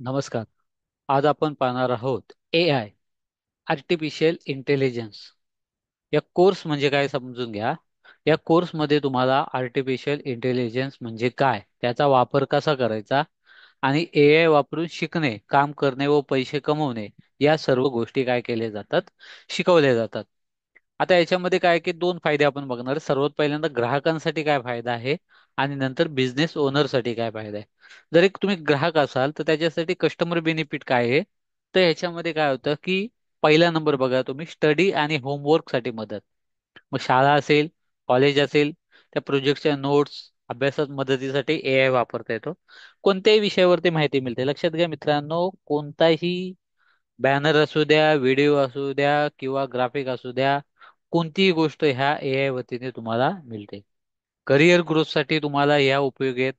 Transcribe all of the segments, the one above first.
नमस्कार. आज आपण पाहणार आहोत AI, आर्टिफिशियल इंटेलिजन्स. या कोर्स म्हणजे काय समजून घ्या. या कोर्समध्ये तुम्हाला आर्टिफिशियल इंटेलिजन्स म्हणजे काय, त्याचा वापर कसा करायचा आणि AI वापरून शिकणे, काम करणे व पैसे कमवणे या सर्व गोष्टी काय केल्या जातात, शिकवल्या जातात. आता याच्यामध्ये काय की दोन फायदे आपण बघणार. सर्वात पहिल्यांदा ग्राहकांसाठी काय फायदा आहे आणि नंतर बिझनेस ओनरसाठी काय फायदा आहे. जर एक तुम्ही ग्राहक असाल तर त्याच्यासाठी कस्टमर बेनिफिट काय आहे. तर ह्याच्यामध्ये काय होतं की पहिला नंबर बघा तुम्ही, स्टडी आणि होमवर्क साठी मदत. मग शाळा असेल, कॉलेज असेल, त्या प्रोजेक्टच्या नोट्स, अभ्यासात मदतीसाठी AI वापरता येतो. कोणत्याही विषयावरती माहिती मिळते. लक्षात घ्या मित्रांनो, कोणताही बॅनर असू द्या, व्हिडिओ असू द्या किंवा ग्राफिक असू द्या, कोणतीही गोष्ट ह्या AI वतीने तुम्हाला मिळते. करिअर ग्रोथसाठी तुम्हाला ह्या उपयोगी आहेत.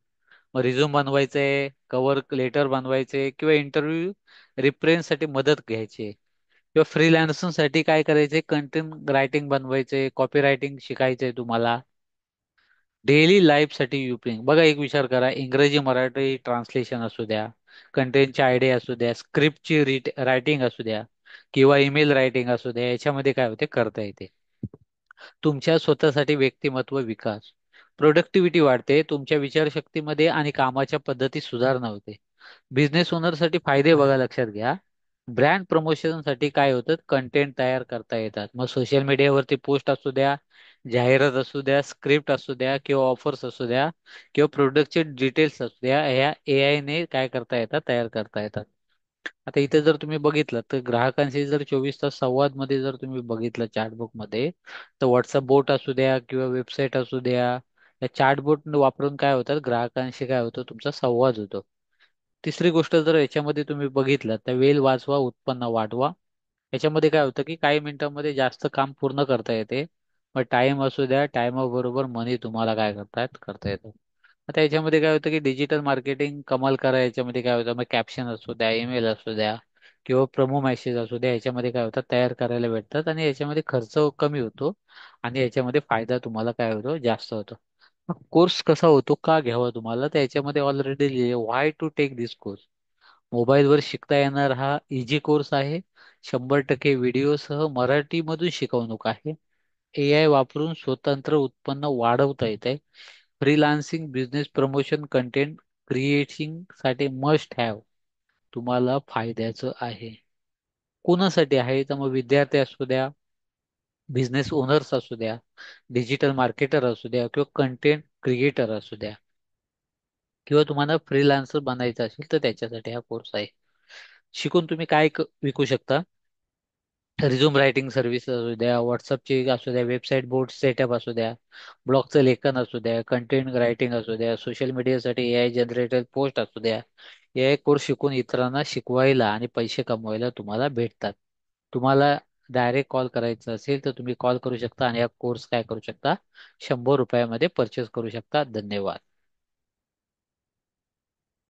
मग रिझ्यूम बनवायचंय, कव्हर लेटर बनवायचे किंवा इंटरव्ह्यू रिफरन्स साठी मदत घ्यायची आहे. किंवा फ्रीलान्सिंग साठी काय करायचे, कंटेंट रायटिंग बनवायचे, कॉपी रायटिंग शिकायचंय तुम्हाला. डेली लाईफ साठी युपिंग बघा, एक विचार करा, इंग्रजी मराठी ट्रान्सलेशन असू द्या, कंटेंटची आयडिया असू द्या, स्क्रिप्टची रायटिंग असू द्या किंवा ईमेल रायटिंग असू द्या, याच्यामध्ये काय होते, करता येते. तुमच्या स्वतःसाठी व्यक्तिमत्व विकास, प्रोडक्टिव्हिटी वाढते, तुमच्या विचारशक्तीमध्ये आणि कामाच्या पद्धती सुधारणा होते. बिझनेस ओनरसाठी फायदे बघा, लक्षात घ्या. ब्रँड प्रमोशनसाठी काय होतं, कंटेंट तयार करता येतात. मग सोशल मीडियावरती पोस्ट असू द्या, जाहिरात असू द्या, स्क्रिप्ट असू द्या किंवा ऑफर्स असू द्या किंवा प्रोडक्टचे डिटेल्स असू द्या, ह्या AI ने काय करता येतात, तयार करता येतात. आता इथे जर तुम्ही बघितलं तर ग्राहकांशी जर 24 तास संवाद मध्ये जर तुम्ही बघितलं चॅटबुक मध्ये, तर व्हॉट्सअप बोट असू द्या किंवा वेबसाईट असू द्या, या चॅटबोट वापरून काय होतात, ग्राहकांशी काय होतं, तुमचा संवाद होतो. तिसरी गोष्ट जर याच्यामध्ये तुम्ही बघितलं तर वेळ वाचवा, उत्पन्न वाढवा. याच्यामध्ये काय होतं की काही मिनिटांमध्ये जास्त काम पूर्ण करता येते. मग टाइम असू द्या, टाइमाबरोबर मनी तुम्हाला काय करता येतं. आता याच्यामध्ये काय होतं की डिजिटल मार्केटिंग कमाल करा. याच्यामध्ये काय होतं, मग कॅप्शन असू द्या, ईमेल असू द्या किंवा प्रोमो मेसेज असू द्या, याच्यामध्ये काय होतं, तयार करायला भेटतात आणि याच्यामध्ये खर्च कमी होतो आणि याच्यामध्ये फायदा तुम्हाला काय होतो, जास्त होतो. कोर्स कसा होतो, का घ्यावा तुम्हाला, तर याच्यामध्ये ऑलरेडी लिहिले, व्हाय टू टेक दिस कोर्स. मोबाईलवर शिकता येणार हा इझी कोर्स आहे. 100% व्हिडिओसह मराठीमधून शिकवणूक आहे. AI वापरून स्वतंत्र उत्पन्न वाढवता येते. Freelancing, business promotion, content creating साठी मस्ट हॅव तुम्हाला फायद्याचं आहे. कोणासाठी आहे, तर मग विद्यार्थी असू द्या, बिझनेस ओनर्स असू द्या, डिजिटल मार्केटर असू द्या किंवा कंटेंट क्रिएटर असू द्या, किंवा तुम्हाला फ्रीलान्सर बनायचं असेल तर त्याच्यासाठी हा कोर्स आहे. शिकून तुम्ही काय विकू शकता. रिझ्यूम रायटिंग सर्व्हिस असू द्या, व्हॉट्सअपची असू द्या, वेबसाईट बोर्ड सेटअप असू द्या, ब्लॉगचं लेखन असू द्या, कंटेंट रायटिंग असू द्या, सोशल मीडियासाठी AI जनरेटेड पोस्ट असू द्या. AI कोर्स शिकून इतरांना शिकवायला आणि पैसे कमवायला तुम्हाला भेटतात. तुम्हाला डायरेक्ट कॉल करायचा असेल तर तुम्ही कॉल करू शकता आणि हा कोर्स काय करू शकता, 100 रुपयामध्ये परचेस करू शकता. धन्यवाद.